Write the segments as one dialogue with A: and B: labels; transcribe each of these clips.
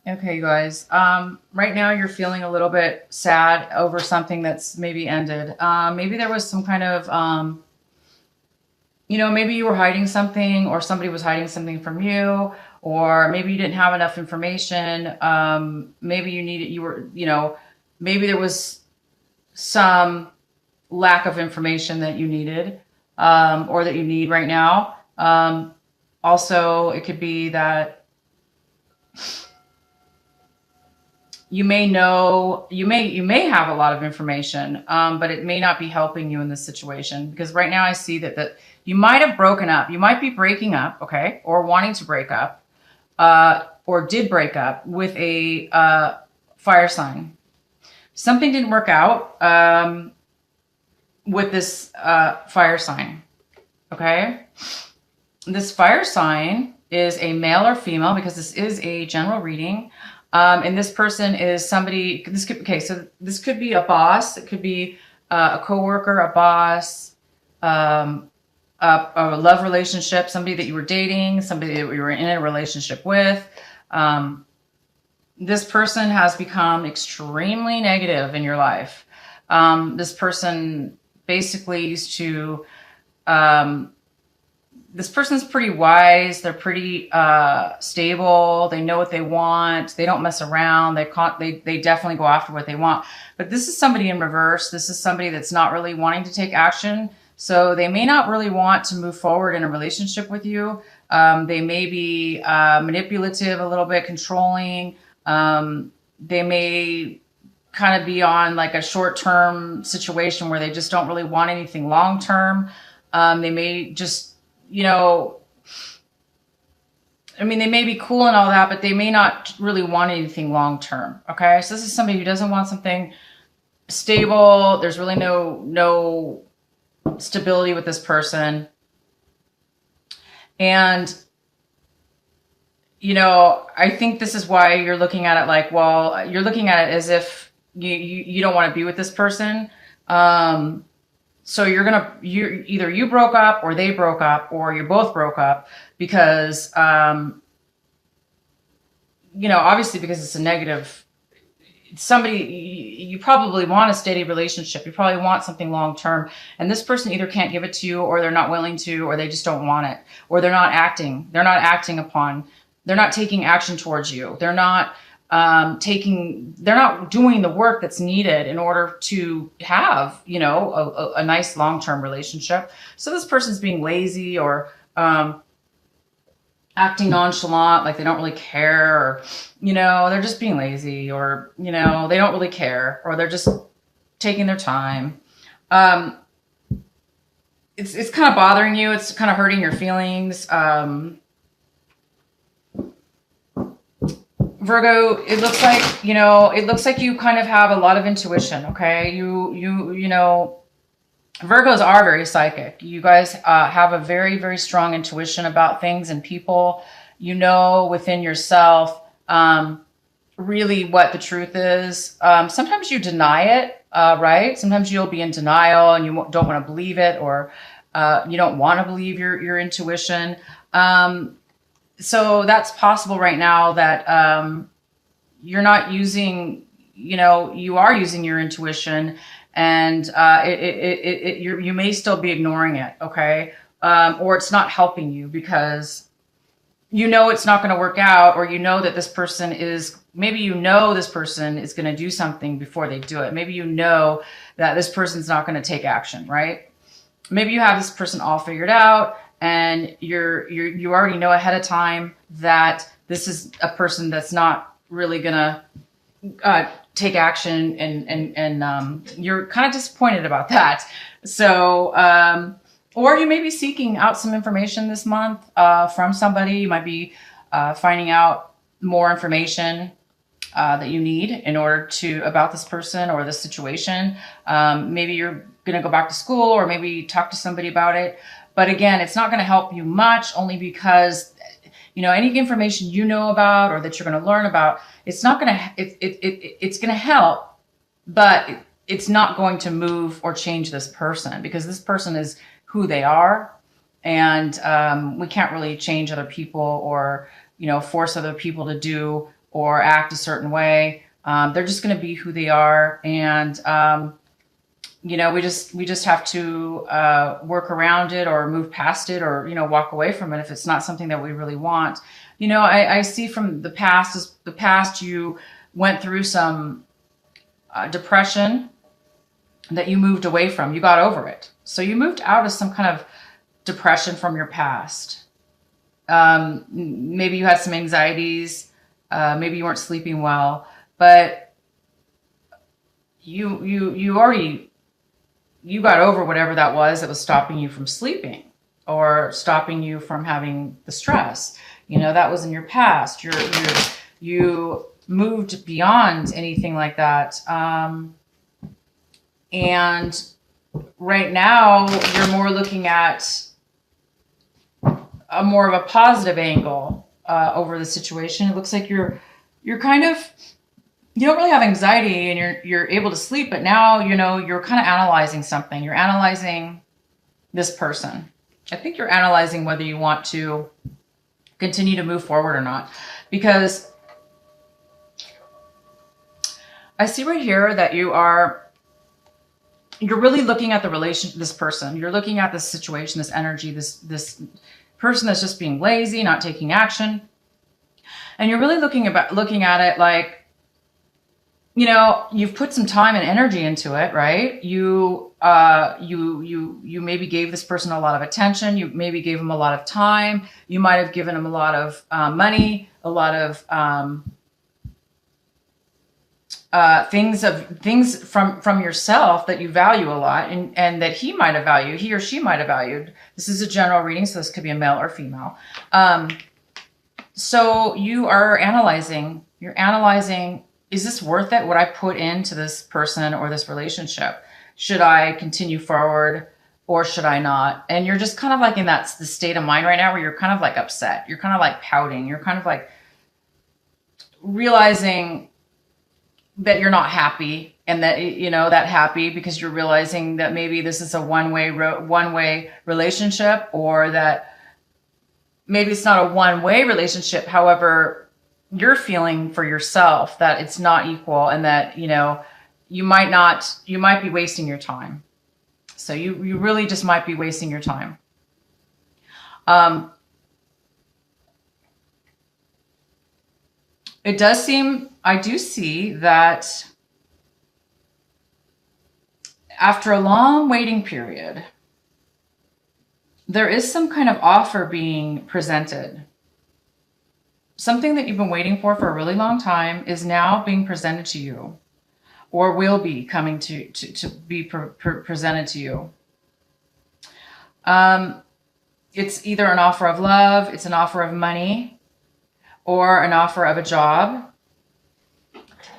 A: Okay, you guys. Right now you're feeling a little bit sad over something that's maybe ended. Maybe there was some kind of, maybe you were hiding something or somebody was hiding something from you, or maybe you didn't have enough information. Maybe maybe there was some lack of information that you needed, or that you need right now. Also, it could be that you may have a lot of information, but it may not be helping you in this situation, because right now I see that you might have broken up. You might be breaking up, okay, or wanting to break up, or did break up with a fire sign. Something didn't work out with this fire sign, okay. This fire sign is a male or female, because this is a general reading. And this person is somebody, so this could be a boss. It could be a coworker, a boss, a love relationship, somebody that you were dating, somebody that you were in a relationship with. This person has become extremely negative in your life. This person basically used to, this person's pretty wise. They're pretty stable. They know what they want. They don't mess around. They definitely go after what they want. But this is somebody in reverse. This is somebody that's not really wanting to take action. So they may not really want to move forward in a relationship with you. They may be manipulative, a little bit controlling. They may kind of be on like a short-term situation where they just don't really want anything long-term. They may just, they may be cool and all that, but they may not really want anything long term. Okay. So this is somebody who doesn't want something stable. There's really no stability with this person. And, I think this is why you're looking at it like, well, you're looking at it as if you don't want to be with this person. So either you broke up or they broke up or you both broke up because, obviously because it's a negative, you probably want a steady relationship. You probably want something long-term, and this person either can't give it to you, or they're not willing to, or they just don't want it, or they're not acting they're not taking action towards you. They're not doing the work that's needed in order to have, a nice long-term relationship. So this person's being lazy, or acting nonchalant, like they don't really care, or, they're just being lazy, or, they don't really care, or they're just taking their time. It's kind of bothering you. It's kind of hurting your feelings. Virgo, it looks like you kind of have a lot of intuition. Okay. Virgos are very psychic. You guys have a very, very strong intuition about things and people. Within yourself, really what the truth is. Sometimes you deny it, right? Sometimes you'll be in denial and you don't want to believe it, or you don't want to believe your intuition. So that's possible right now that you're not using, you are using your intuition, and you may still be ignoring it, okay? Or it's not helping you because it's not going to work out, or that this person is, maybe this person is going to do something before they do it. Maybe that this person's not going to take action, right? Maybe you have this person all figured out, and you already know ahead of time that this is a person that's not really gonna take action, and you're kind of disappointed about that. So, or you may be seeking out some information this month from somebody. You might be finding out more information that you need in order about this person or this situation. Maybe you're gonna go back to school, or maybe talk to somebody about it. But again, it's not going to help you much, only because, any information about, or that you're going to learn about, it's not going to, it's going to help, but it's not going to move or change this person, because this person is who they are. And we can't really change other people, or, force other people to do or act a certain way. They're just going to be who they are. And, you know, we just have to work around it or move past it or, you know, walk away from it if it's not something that we really want. You know, I see from the past, you went through some depression that you moved away from. You got over it. So you moved out of some kind of depression from your past. Maybe you had some anxieties. Maybe you weren't sleeping well, but you got over whatever that was stopping you from sleeping or stopping you from having the stress. You know, that was in your past. You moved beyond anything like that. And right now you're more looking at a more of a positive angle over the situation. It looks like you're kind of, you don't really have anxiety and you're able to sleep, but now, you know, you're kind of analyzing something. You're analyzing this person. I think you're analyzing whether you want to continue to move forward or not, because I see right here that you're really looking at the relation, this person. You're looking at this situation, this energy, this person that's just being lazy, not taking action. And you're really looking at it like, you know, you've put some time and energy into it, right? You maybe gave this person a lot of attention. You maybe gave them a lot of time. You might have given them a lot of money, a lot of things from yourself that you value a lot, and that he or she might have valued. This is a general reading, so this could be a male or female. So you are analyzing. You're analyzing. Is this worth it? What I put into this person or this relationship? Should I continue forward or should I not? And you're just kind of like in the state of mind right now where you're kind of like upset. You're kind of like pouting. You're kind of like realizing that you're not happy, and that, you know, that happy because you're realizing that maybe this is a one-way relationship, or that maybe it's not a one-way relationship. However, you're feeling for yourself that it's not equal, and that, you know, you might be wasting your time. So you really just might be wasting your time. It does seem, I do see that after a long waiting period, there is some kind of offer being presented. Something that you've been waiting for a really long time is now being presented to you, or will be coming to be presented to you. It's either an offer of love, it's an offer of money, or an offer of a job.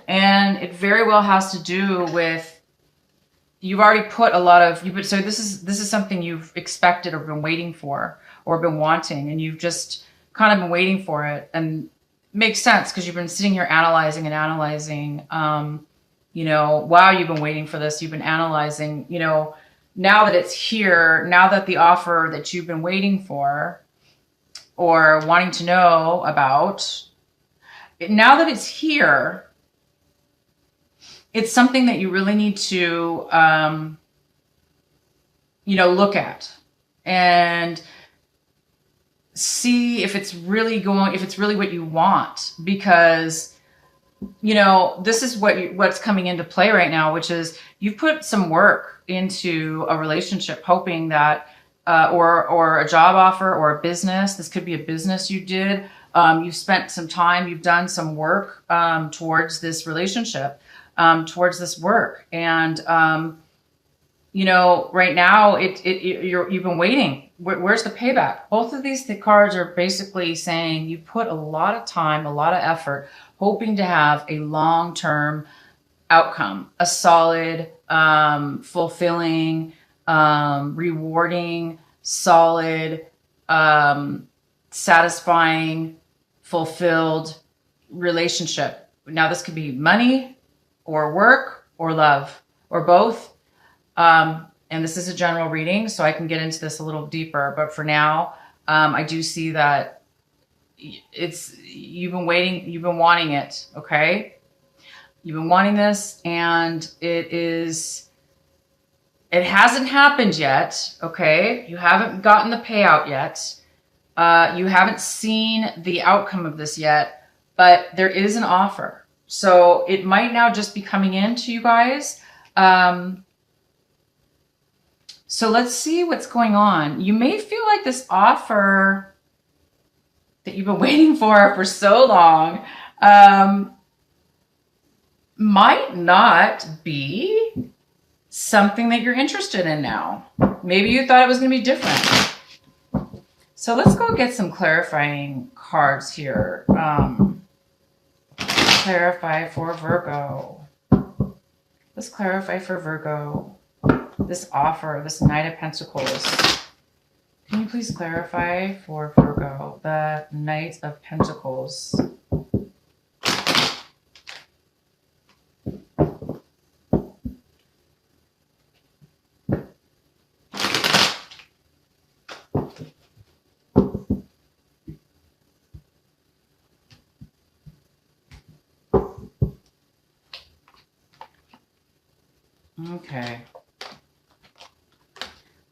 A: And it very well has to do with, you've already put a lot of, so this is something you've expected or been waiting for or been wanting, and you've just kind of been waiting for it. And it makes sense because you've been sitting here analyzing, you know, while you've been waiting for this, you've been analyzing, you know, now that it's here, now that the offer that you've been waiting for or wanting to know about, now that it's here, it's something that you really need to, you know, look at and see if it's really what you want. Because, you know, this is what's coming into play right now, which is you've put some work into a relationship, hoping that, or a job offer or a business. This could be a business you did. You've spent some time, you've done some work towards this relationship, towards this work. And, you know, right now you've been waiting. Where's the payback? Both of these cards are basically saying you put a lot of time, a lot of effort, hoping to have a long-term outcome, a solid, fulfilling, rewarding, solid, satisfying, fulfilled relationship. Now, this could be money or work or love or both. And this is a general reading, so I can get into this a little deeper. But for now, I do see that you've been waiting, you've been wanting it, okay? You've been wanting this, and it hasn't happened yet, okay? You haven't gotten the payout yet. You haven't seen the outcome of this yet, but there is an offer. So it might now just be coming in to you guys. So let's see what's going on. You may feel like this offer that you've been waiting for so long might not be something that you're interested in now. Maybe you thought it was going to be different. So let's go get some clarifying cards here. Clarify for Virgo. Let's clarify for Virgo. This offer, this Knight of Pentacles. Can you please clarify for Virgo the Knight of Pentacles? Okay.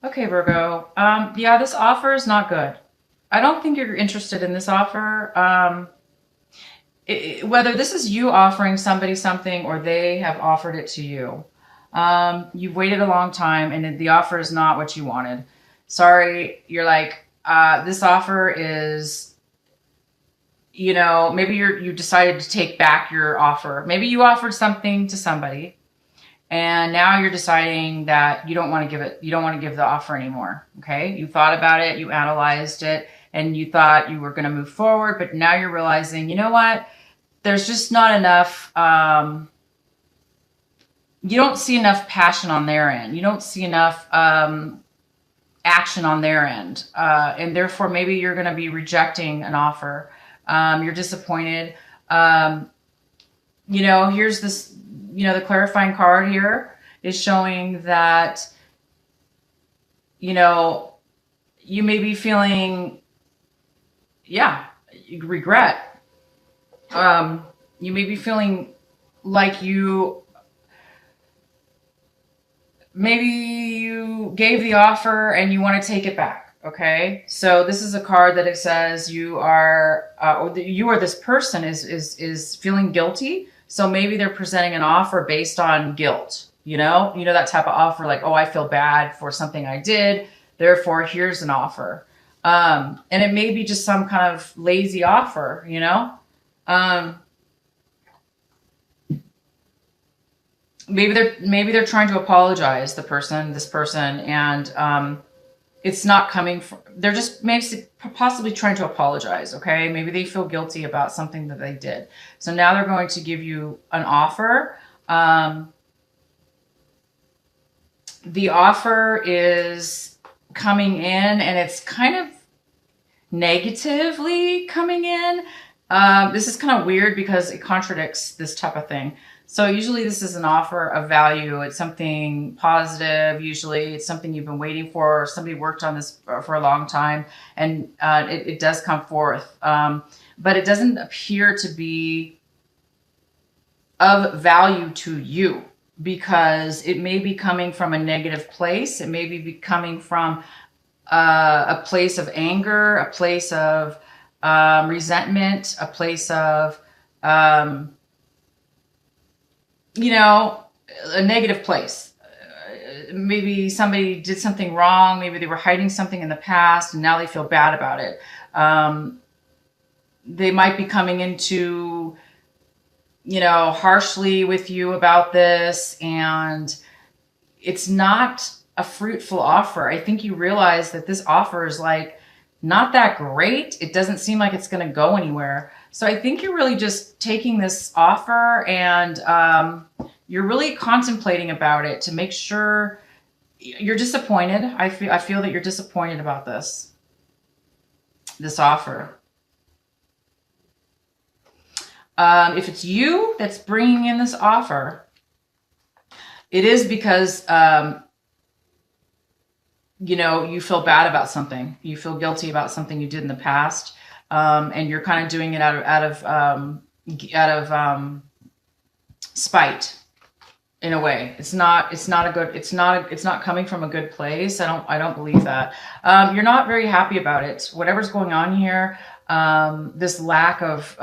A: Okay, Virgo. Yeah, this offer is not good. I don't think you're interested in this offer. Whether this is you offering somebody something or they have offered it to you. You've waited a long time and the offer is not what you wanted. Sorry, you're like, this offer is, you know, maybe you decided to take back your offer. Maybe you offered something to somebody and now you're deciding that you don't want to give it, you don't want to give the offer anymore. Okay. You thought about it, you analyzed it, and you thought you were going to move forward, but now you're realizing, you know what? There's just not enough, you don't see enough passion on their end. You don't see enough action on their end. And therefore, maybe you're going to be rejecting an offer. You're disappointed. You know, here's this, you know, the clarifying card here is showing that, you know, you may be feeling, yeah, regret. You may be feeling like maybe you gave the offer and you want to take it back. Okay. So this is a card that it says you are, or this person is feeling guilty. So maybe they're presenting an offer based on guilt, you know, that type of offer, like, oh, I feel bad for something I did. Therefore, here's an offer. And it may be just some kind of lazy offer, you know? Maybe they're trying to apologize, this person, and it's not coming from, they're just maybe possibly trying to apologize, okay? Maybe they feel guilty about something that they did. So now they're going to give you an offer. The offer is coming in and it's kind of negatively coming in. This is kind of weird because it contradicts this type of thing. So usually this is an offer of value. It's something positive. Usually it's something you've been waiting for, or somebody worked on this for a long time, and it does come forth. But it doesn't appear to be of value to you because it may be coming from a negative place. It may be coming from a place of anger, a place of resentment, a place of... you know, a negative place. Maybe somebody did something wrong. Maybe they were hiding something in the past and now they feel bad about it. They might be coming into, you know, harshly with you about this, and it's not a fruitful offer. I think you realize that this offer is like not that great. It doesn't seem like it's going to go anywhere. So I think you're really just taking this offer and you're really contemplating about it to make sure. You're disappointed. I feel that you're disappointed about this offer. If it's you that's bringing in this offer, it is because you know, you feel bad about something. You feel guilty about something you did in the past. and you're kind of doing it out of spite in a way. It's not coming from a good place. I don't believe that. You're not very happy about it. Whatever's going on here, this lack of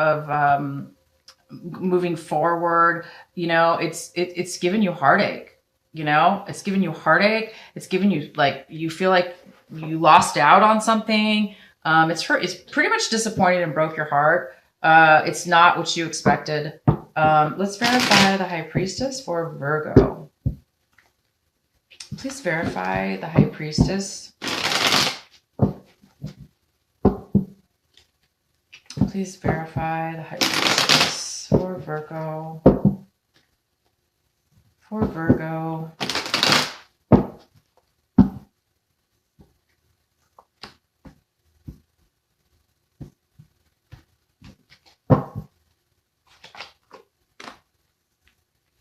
A: moving forward, it's giving you heartache. It's giving you heartache. It's giving you, like, you feel like you lost out on something. It's pretty much disappointed and broke your heart. It's not what you expected. Let's verify the High Priestess for Virgo. Please verify the High Priestess. Please verify the High Priestess for Virgo. For Virgo.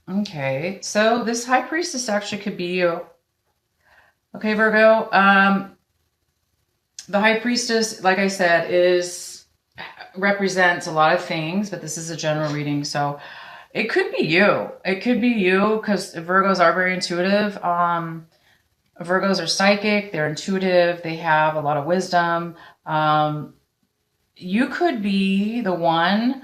A: Okay, so this High Priestess actually could be you. Okay, Virgo. The High Priestess, like I said, represents a lot of things, but this is a general reading, so it could be you. It could be you, because Virgos are very intuitive. Virgos are psychic. They're intuitive. They have a lot of wisdom. You could be the one.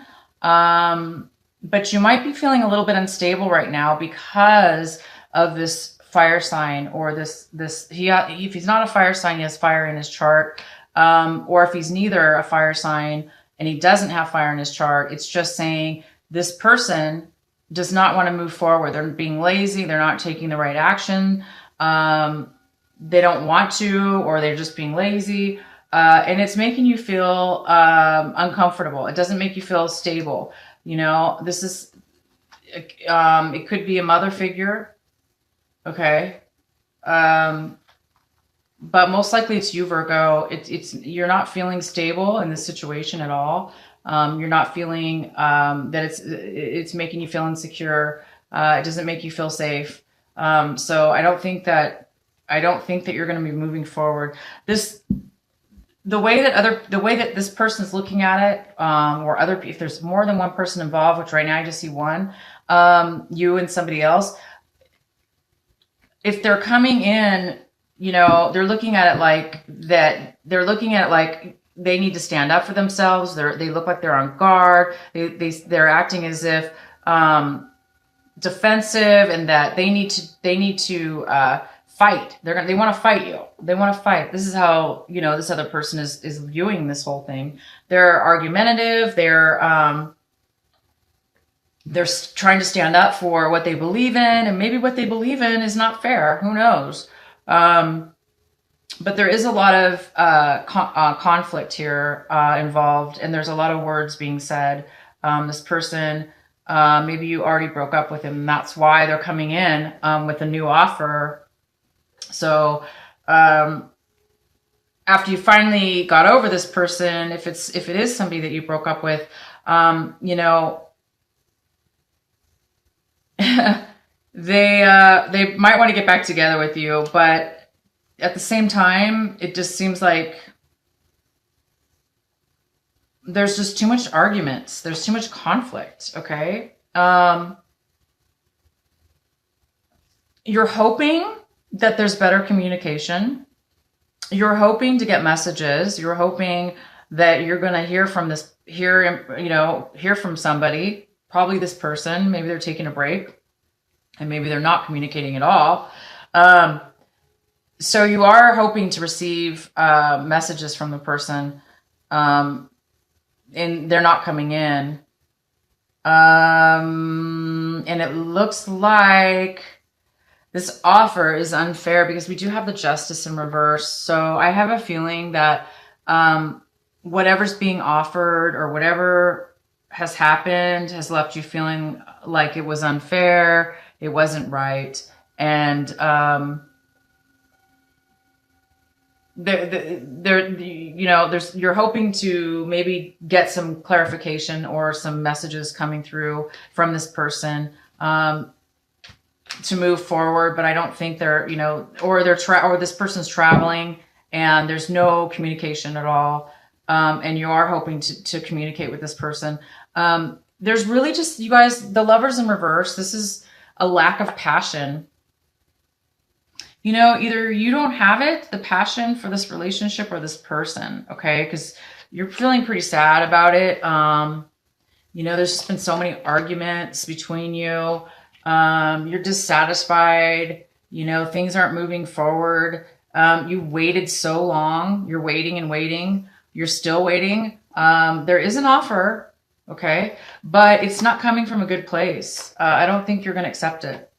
A: But you might be feeling a little bit unstable right now because of this fire sign, or if he's not a fire sign, he has fire in his chart. Or if he's neither a fire sign and he doesn't have fire in his chart, it's just saying this person does not want to move forward. They're being lazy. They're not taking the right action. They don't want to, or they're just being lazy. And it's making you feel uncomfortable. It doesn't make you feel stable. This is, it could be a mother figure. Okay. But most likely it's you, Virgo. You're not feeling stable in this situation at all. You're not feeling, that it's making you feel insecure. It doesn't make you feel safe. So I don't think that you're going to be moving forward. The way that this person's looking at it, or if there's more than one person involved, which right now I just see one, you and somebody else, if they're coming in, they're looking at it like that. They're looking at it like they need to stand up for themselves. They look like they're on guard. They're acting as if defensive, and that they need to fight. They want to fight you. They want to fight. This is how, this other person is viewing this whole thing. They're argumentative. They're trying to stand up for what they believe in, and maybe what they believe in is not fair. Who knows? But there is a lot of conflict here involved, and there's a lot of words being said. This person, maybe you already broke up with him, and that's why they're coming in with a new offer. So after you finally got over this person, if it is somebody that you broke up with, they might want to get back together with you, but at the same time, it just seems like there's just too much arguments. There's too much conflict. Okay. You're hoping that there's better communication. You're hoping to get messages. You're hoping that you're going to hear from somebody, probably this person. Maybe they're taking a break, and maybe they're not communicating at all. So you are hoping to receive messages from the person, and they're not coming in. And it looks like this offer is unfair because we do have the Justice in reverse. So I have a feeling that whatever's being offered, or whatever has happened, has left you feeling like it was unfair. It wasn't right. And you're hoping to maybe get some clarification or some messages coming through from this person to move forward, but I don't think or this person's traveling and there's no communication at all. and you are hoping to communicate with this person. There's really just, you guys, the Lovers in reverse. This is a lack of passion. You know, either you don't have it, the passion for this relationship or this person, okay? Because you're feeling pretty sad about it. You know, there's just been so many arguments between you. You're dissatisfied. You know, things aren't moving forward. You waited so long. You're waiting and waiting. You're still waiting. There is an offer, okay? But it's not coming from a good place. I don't think you're going to accept it.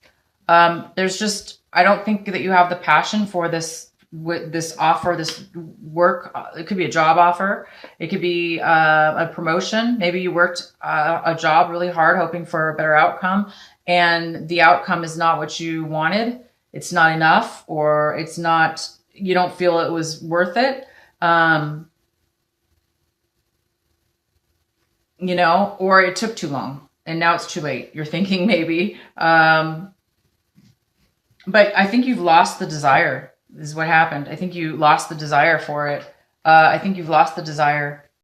A: There's just, I don't think that you have the passion for this offer, this work. It could be a job offer. It could be a promotion. Maybe you worked a job really hard, hoping for a better outcome, and the outcome is not what you wanted. It's not enough, or it's not, you don't feel it was worth it. You know, or it took too long and now it's too late. You're thinking maybe, but I think you've lost the desire, is what happened. I think you lost the desire for it. I think you've lost the desire.